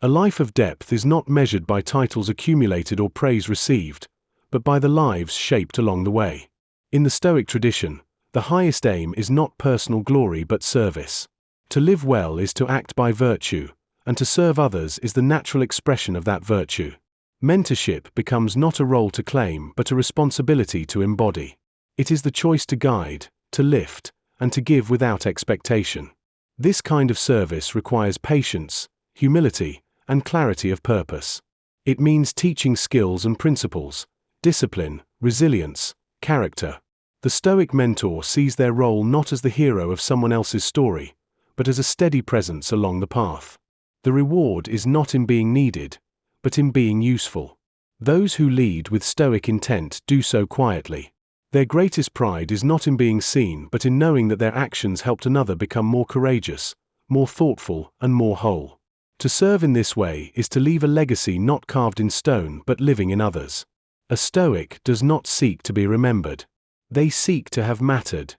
A life of depth is not measured by titles accumulated or praise received, but by the lives shaped along the way. In the Stoic tradition, the highest aim is not personal glory but service. To live well is to act by virtue, and to serve others is the natural expression of that virtue. Mentorship becomes not a role to claim but a responsibility to embody. It is the choice to guide, to lift, and to give without expectation. This kind of service requires patience, humility, and clarity of purpose. It means teaching skills and principles, discipline, resilience, character. The Stoic mentor sees their role not as the hero of someone else's story, but as a steady presence along the path. The reward is not in being needed, but in being useful. Those who lead with Stoic intent do so quietly. Their greatest pride is not in being seen but in knowing that their actions helped another become more courageous, more thoughtful, and more whole. To serve in this way is to leave a legacy not carved in stone but living in others. A Stoic does not seek to be remembered. They seek to have mattered.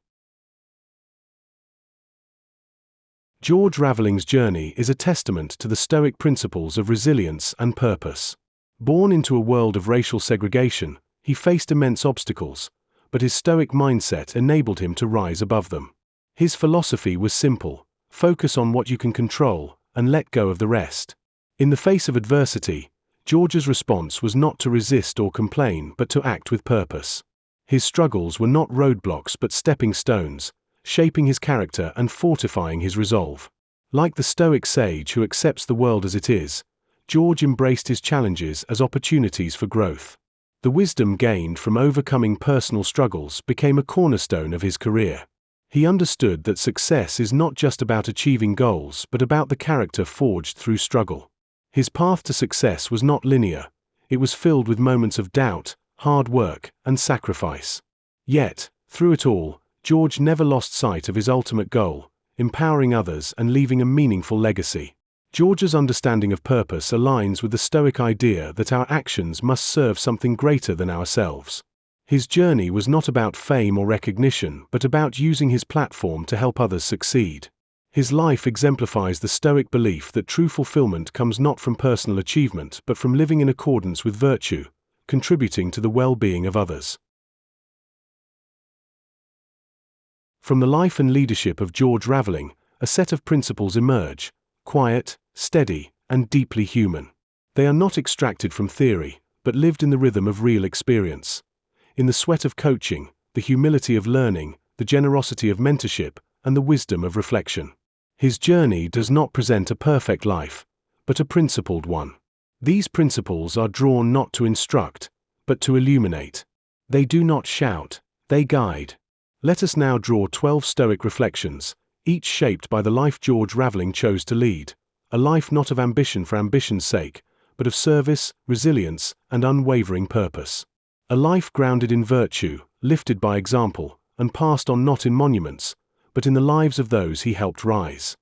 George Raveling's journey is a testament to the Stoic principles of resilience and purpose. Born into a world of racial segregation, he faced immense obstacles, but his Stoic mindset enabled him to rise above them. His philosophy was simple: focus on what you can control, and let go of the rest. In the face of adversity, George's response was not to resist or complain but to act with purpose. His struggles were not roadblocks but stepping stones, shaping his character and fortifying his resolve. Like the Stoic sage who accepts the world as it is, George embraced his challenges as opportunities for growth. The wisdom gained from overcoming personal struggles became a cornerstone of his career. He understood that success is not just about achieving goals but about the character forged through struggle. His path to success was not linear. It was filled with moments of doubt, hard work, and sacrifice. Yet, through it all, George never lost sight of his ultimate goal: empowering others and leaving a meaningful legacy. George's understanding of purpose aligns with the Stoic idea that our actions must serve something greater than ourselves. His journey was not about fame or recognition but about using his platform to help others succeed. His life exemplifies the Stoic belief that true fulfillment comes not from personal achievement but from living in accordance with virtue, contributing to the well-being of others. From the life and leadership of George Raveling, a set of principles emerge: quiet, steady, and deeply human. They are not extracted from theory, but lived in the rhythm of real experience. In the sweat of coaching, the humility of learning, the generosity of mentorship, and the wisdom of reflection. His journey does not present a perfect life, but a principled one. These principles are drawn not to instruct, but to illuminate. They do not shout, they guide. Let us now draw 12 Stoic reflections, each shaped by the life George Raveling chose to lead, a life not of ambition for ambition's sake, but of service, resilience, and unwavering purpose. A life grounded in virtue, lifted by example, and passed on not in monuments, but in the lives of those he helped rise.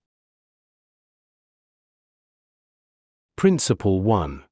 Principle 1.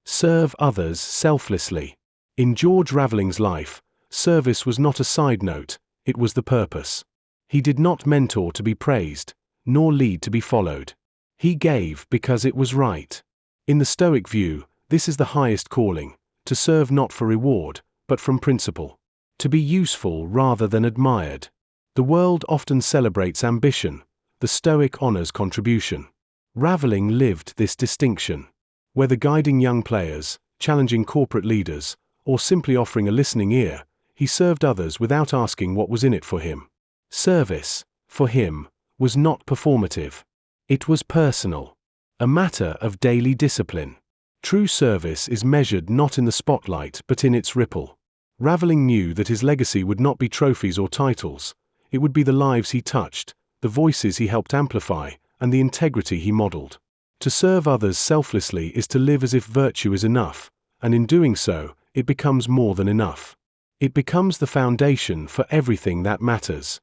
Serve others selflessly. In George Raveling's life, service was not a side note, it was the purpose. He did not mentor to be praised, nor lead to be followed. He gave because it was right. In the Stoic view, this is the highest calling: to serve not for reward, but from principle. To be useful rather than admired. The world often celebrates ambition. The Stoic honors contribution. Raveling lived this distinction. Whether guiding young players, challenging corporate leaders, or simply offering a listening ear, he served others without asking what was in it for him. Service, for him, was not performative. It was personal. A matter of daily discipline. True service is measured not in the spotlight but in its ripple. Raveling knew that his legacy would not be trophies or titles. It would be the lives he touched, the voices he helped amplify, and the integrity he modeled. To serve others selflessly is to live as if virtue is enough, and in doing so, it becomes more than enough. It becomes the foundation for everything that matters.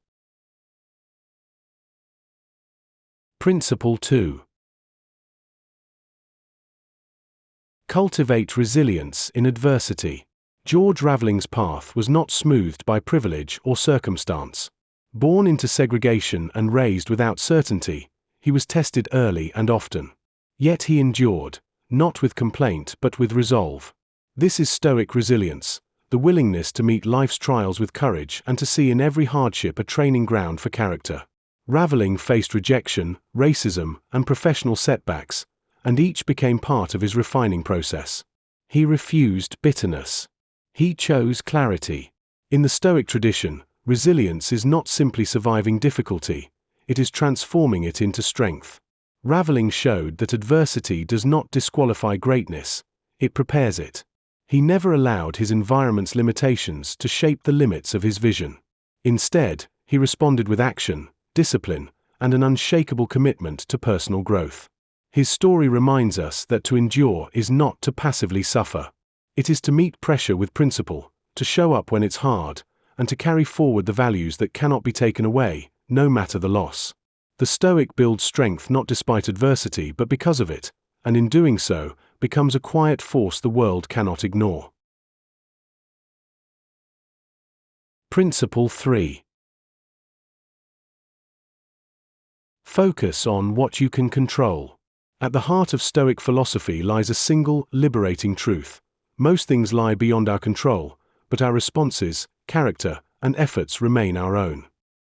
Principle 2. Cultivate resilience in adversity. George Raveling's path was not smoothed by privilege or circumstance. Born into segregation and raised without certainty, He was tested early and often. Yet he endured, not with complaint but with resolve. This is Stoic resilience, the willingness to meet life's trials with courage and to see in every hardship a training ground for character. Raveling faced rejection, racism, and professional setbacks, and each became part of his refining process. He refused bitterness. He chose clarity. In the Stoic tradition, resilience is not simply surviving difficulty, it is transforming it into strength. Raveling showed that adversity does not disqualify greatness, it prepares it. He never allowed his environment's limitations to shape the limits of his vision. Instead, he responded with action, discipline, and an unshakable commitment to personal growth. His story reminds us that to endure is not to passively suffer. It is to meet pressure with principle, to show up when it's hard, and to carry forward the values that cannot be taken away, no matter the loss. The Stoic builds strength not despite adversity but because of it, and in doing so, becomes a quiet force the world cannot ignore. Principle 3. Focus on what you can control. At the heart of Stoic philosophy lies a single, liberating truth. Most things lie beyond our control, but our responses, character, and efforts remain our own.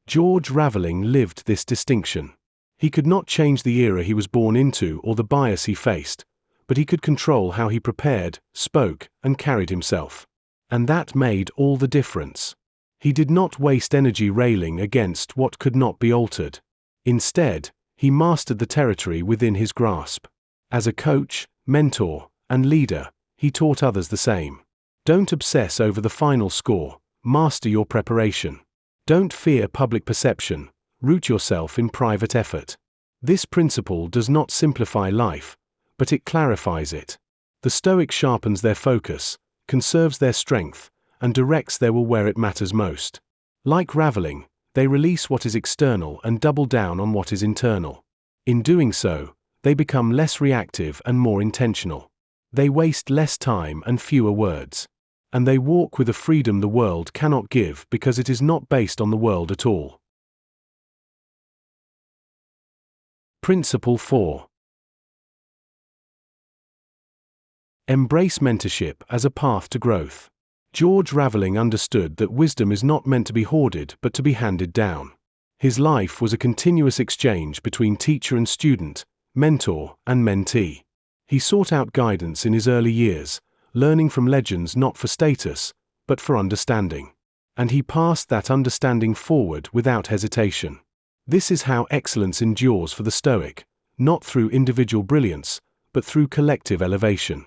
George Raveling lived this distinction. He could not change the era he was born into or the bias he faced, but he could control how he prepared, spoke, and carried himself. And that made all the difference. He did not waste energy railing against what could not be altered. Instead, he mastered the territory within his grasp. As a coach, mentor, and leader, he taught others the same. Don't obsess over the final score, master your preparation. Don't fear public perception, root yourself in private effort. This principle does not simplify life, but it clarifies it. The Stoic sharpens their focus, conserves their strength, and directs their will where it matters most. Like Raveling, they release what is external and double down on what is internal. In doing so, they become less reactive and more intentional. They waste less time and fewer words. And they walk with a freedom the world cannot give because it is not based on the world at all. Principle 4. Embrace mentorship as a path to growth. George Raveling understood that wisdom is not meant to be hoarded but to be handed down. His life was a continuous exchange between teacher and student, mentor and mentee. He sought out guidance in his early years, learning from legends not for status, but for understanding. And he passed that understanding forward without hesitation. This is how excellence endures for the Stoic, not through individual brilliance, but through collective elevation.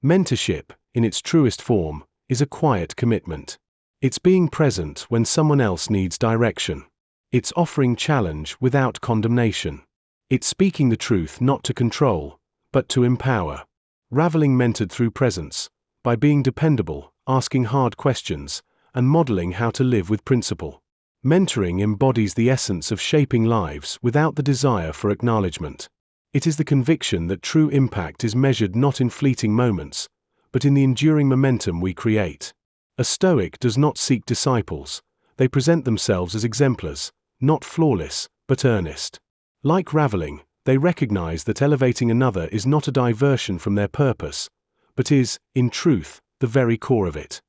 Mentorship, in its truest form, is a quiet commitment. It's being present when someone else needs direction. It's offering challenge without condemnation. It's speaking the truth not to control, but to empower. Raveling mentored through presence, by being dependable, asking hard questions, and modeling how to live with principle. Mentoring embodies the essence of shaping lives without the desire for acknowledgement. It is the conviction that true impact is measured not in fleeting moments, but in the enduring momentum we create. A Stoic does not seek disciples, they present themselves as exemplars, not flawless, but earnest. Like Raveling, they recognize that elevating another is not a diversion from their purpose, but is, in truth, the very core of it.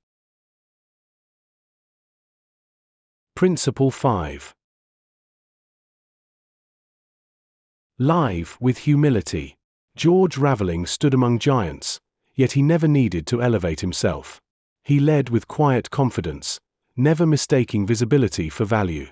Principle 5. Live with humility. George Raveling stood among giants, yet he never needed to elevate himself. He led with quiet confidence, never mistaking visibility for value.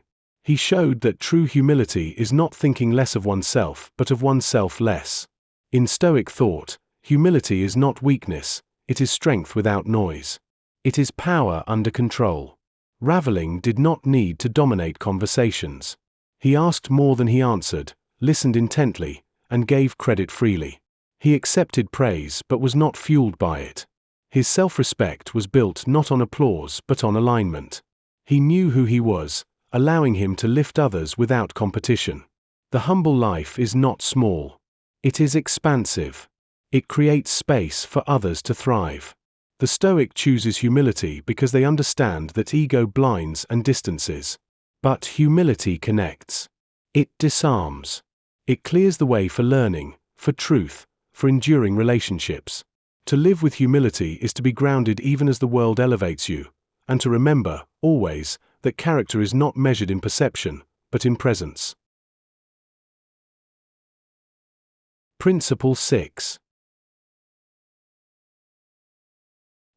He showed that true humility is not thinking less of oneself but of oneself less. In Stoic thought, humility is not weakness, it is strength without noise. It is power under control. Raveling did not need to dominate conversations. He asked more than he answered, listened intently, and gave credit freely. He accepted praise but was not fueled by it. His self-respect was built not on applause but on alignment. He knew who he was, allowing him to lift others without competition. The humble life is not small. It is expansive. It creates space for others to thrive. The Stoic chooses humility because they understand that ego blinds and distances. But humility connects. It disarms. It clears the way for learning, for truth, for enduring relationships. To live with humility is to be grounded even as the world elevates you, and to remember, always, that character is not measured in perception, but in presence. Principle 6.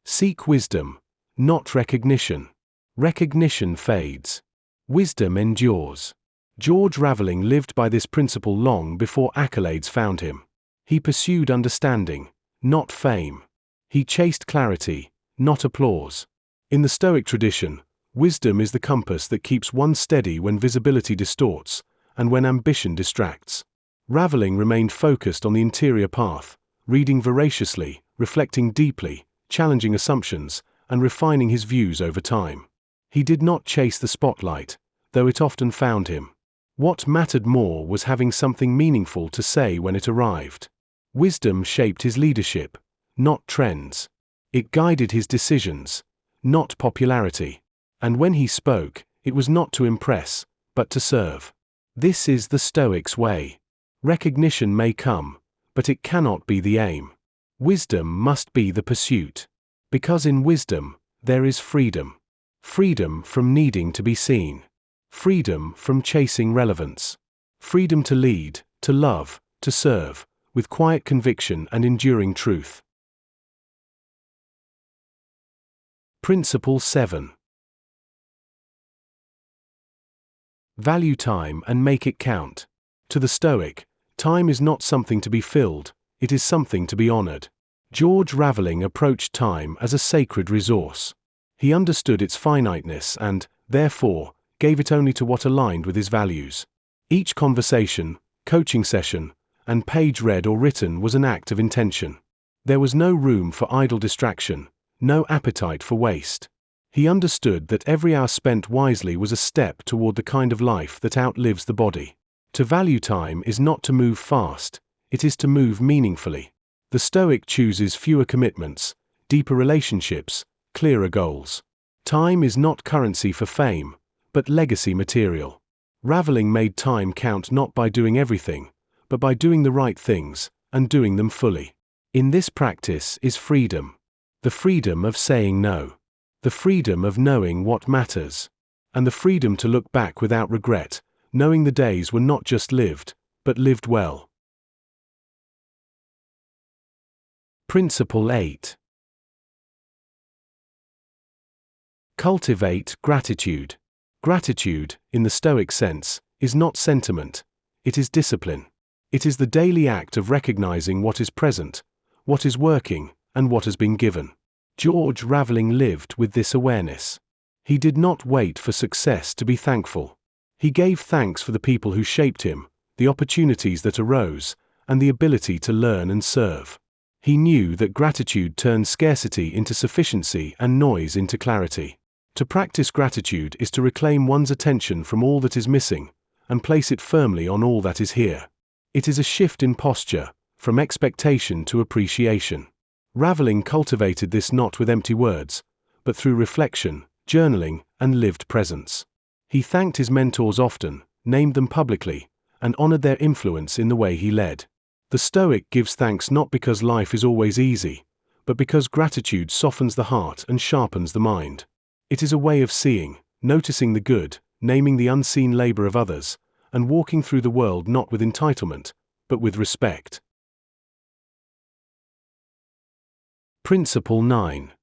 Seek wisdom, not recognition. Recognition fades. Wisdom endures. George Raveling lived by this principle long before accolades found him. He pursued understanding, not fame. He chased clarity, not applause. In the Stoic tradition, wisdom is the compass that keeps one steady when visibility distorts, and when ambition distracts. Raveling remained focused on the interior path, reading voraciously, reflecting deeply, challenging assumptions, and refining his views over time. He did not chase the spotlight, though it often found him. What mattered more was having something meaningful to say when it arrived. Wisdom shaped his leadership, not trends. It guided his decisions, not popularity. And when he spoke, it was not to impress, but to serve. This is the Stoics' way. Recognition may come, but it cannot be the aim. Wisdom must be the pursuit. Because in wisdom, there is freedom. Freedom from needing to be seen. Freedom from chasing relevance. Freedom to lead, to love, to serve, with quiet conviction and enduring truth. Principle 7. Value time and make it count. To the Stoic, time is not something to be filled, it is something to be honored. George Raveling approached time as a sacred resource. He understood its finiteness and, therefore, gave it only to what aligned with his values. Each conversation, coaching session, and page read or written was an act of intention. There was no room for idle distraction, no appetite for waste. He understood that every hour spent wisely was a step toward the kind of life that outlives the body. To value time is not to move fast, it is to move meaningfully. The Stoic chooses fewer commitments, deeper relationships, clearer goals. Time is not currency for fame, but legacy material. Raveling made time count not by doing everything, but by doing the right things, and doing them fully. In this practice is freedom. The freedom of saying no. The freedom of knowing what matters. And the freedom to look back without regret, knowing the days were not just lived, but lived well. Principle 8. Cultivate gratitude. Gratitude, in the Stoic sense, is not sentiment, it is discipline. It is the daily act of recognizing what is present, what is working, and what has been given. George Raveling lived with this awareness. He did not wait for success to be thankful. He gave thanks for the people who shaped him, the opportunities that arose, and the ability to learn and serve. He knew that gratitude turns scarcity into sufficiency and noise into clarity. To practice gratitude is to reclaim one's attention from all that is missing, and place it firmly on all that is here. It is a shift in posture, from expectation to appreciation. Raveling cultivated this not with empty words, but through reflection, journaling, and lived presence. He thanked his mentors often, named them publicly, and honored their influence in the way he led. The Stoic gives thanks not because life is always easy, but because gratitude softens the heart and sharpens the mind. It is a way of seeing, noticing the good, naming the unseen labor of others, and walking through the world not with entitlement, but with respect. Principle 9.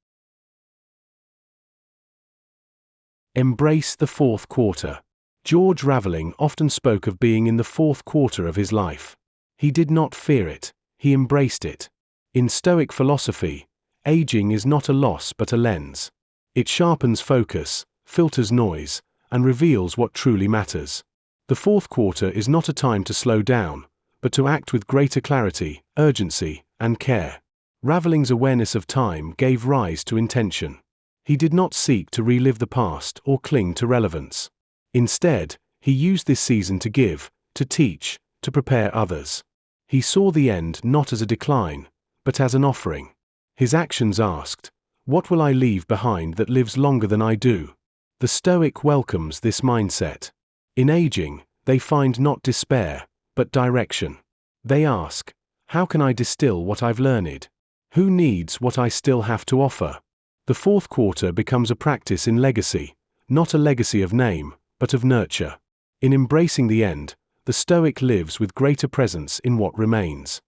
Embrace the fourth quarter. George Raveling often spoke of being in the fourth quarter of his life. He did not fear it, he embraced it. In Stoic philosophy, aging is not a loss but a lens. It sharpens focus, filters noise, and reveals what truly matters. The fourth quarter is not a time to slow down, but to act with greater clarity, urgency, and care. Raveling's awareness of time gave rise to intention. He did not seek to relive the past or cling to relevance. Instead, he used this season to give, to teach, to prepare others. He saw the end not as a decline, but as an offering. His actions asked, "What will I leave behind that lives longer than I do?" The Stoic welcomes this mindset. In aging, they find not despair, but direction. They ask, how can I distill what I've learned? Who needs what I still have to offer? The fourth quarter becomes a practice in legacy, not a legacy of name, but of nurture. In embracing the end, the Stoic lives with greater presence in what remains.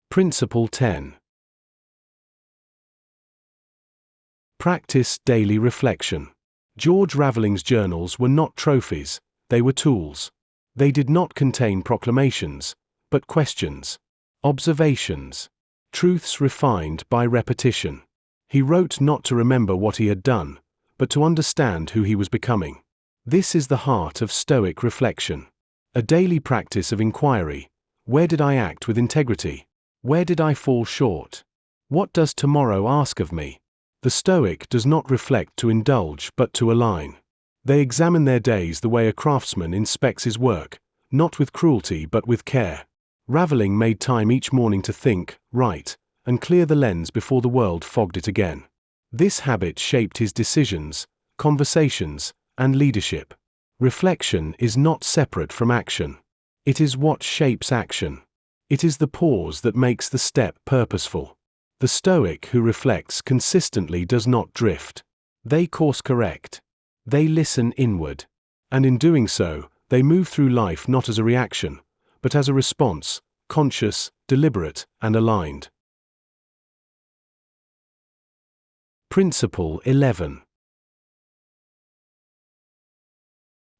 Principle 10. Practice daily reflection. George Raveling's journals were not trophies, they were tools. They did not contain proclamations, but questions, observations, truths refined by repetition. He wrote not to remember what he had done, but to understand who he was becoming. This is the heart of Stoic reflection. A daily practice of inquiry. Where did I act with integrity? Where did I fall short? What does tomorrow ask of me? The Stoic does not reflect to indulge but to align. They examine their days the way a craftsman inspects his work, not with cruelty but with care. Raveling made time each morning to think, write, and clear the lens before the world fogged it again. This habit shaped his decisions, conversations, and leadership. Reflection is not separate from action. It is what shapes action. It is the pause that makes the step purposeful. The Stoic who reflects consistently does not drift. They course correct. They listen inward. And in doing so, they move through life not as a reaction, but as a response, conscious, deliberate, and aligned. Principle 11.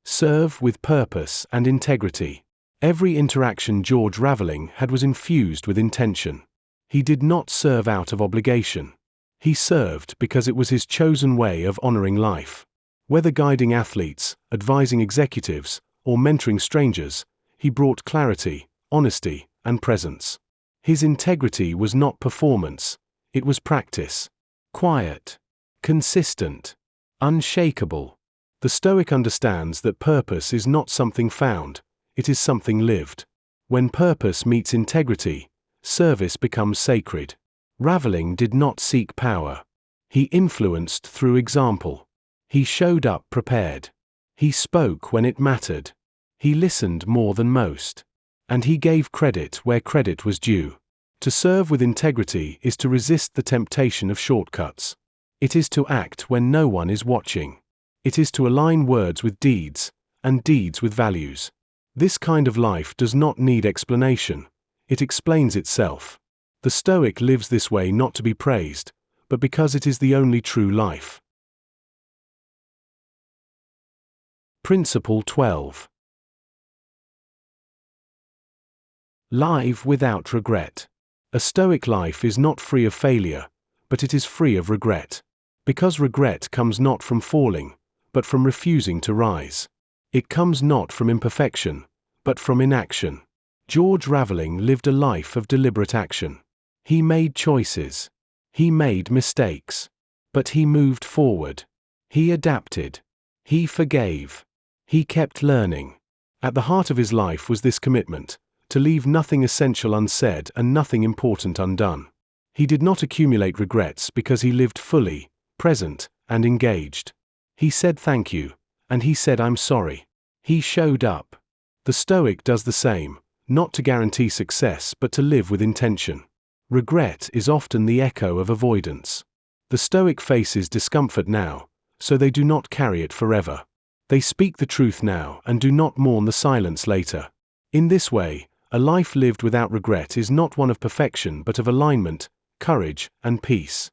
Serve with purpose and integrity. Every interaction George Raveling had was infused with intention. He did not serve out of obligation. He served because it was his chosen way of honoring life. Whether guiding athletes, advising executives, or mentoring strangers, he brought clarity, honesty, and presence. His integrity was not performance, it was practice. Quiet, consistent, unshakable. The Stoic understands that purpose is not something found, it is something lived. When purpose meets integrity, service becomes sacred. Raveling did not seek power. He influenced through example. He showed up prepared. He spoke when it mattered. He listened more than most. And he gave credit where credit was due. To serve with integrity is to resist the temptation of shortcuts. It is to act when no one is watching. It is to align words with deeds, and deeds with values. This kind of life does not need explanation. It explains itself. The Stoic lives this way not to be praised, but because it is the only true life. Principle 12. Live without regret. A Stoic life is not free of failure, but it is free of regret. Because regret comes not from falling, but from refusing to rise. It comes not from imperfection, but from inaction. George Raveling lived a life of deliberate action. He made choices. He made mistakes. But he moved forward. He adapted. He forgave. He kept learning. At the heart of his life was this commitment, to leave nothing essential unsaid and nothing important undone. He did not accumulate regrets because he lived fully, present, and engaged. He said thank you, and he said I'm sorry. He showed up. The Stoic does the same, not to guarantee success but to live with intention. Regret is often the echo of avoidance. The Stoic faces discomfort now, so they do not carry it forever. They speak the truth now and do not mourn the silence later. In this way, a life lived without regret is not one of perfection but of alignment, courage, and peace.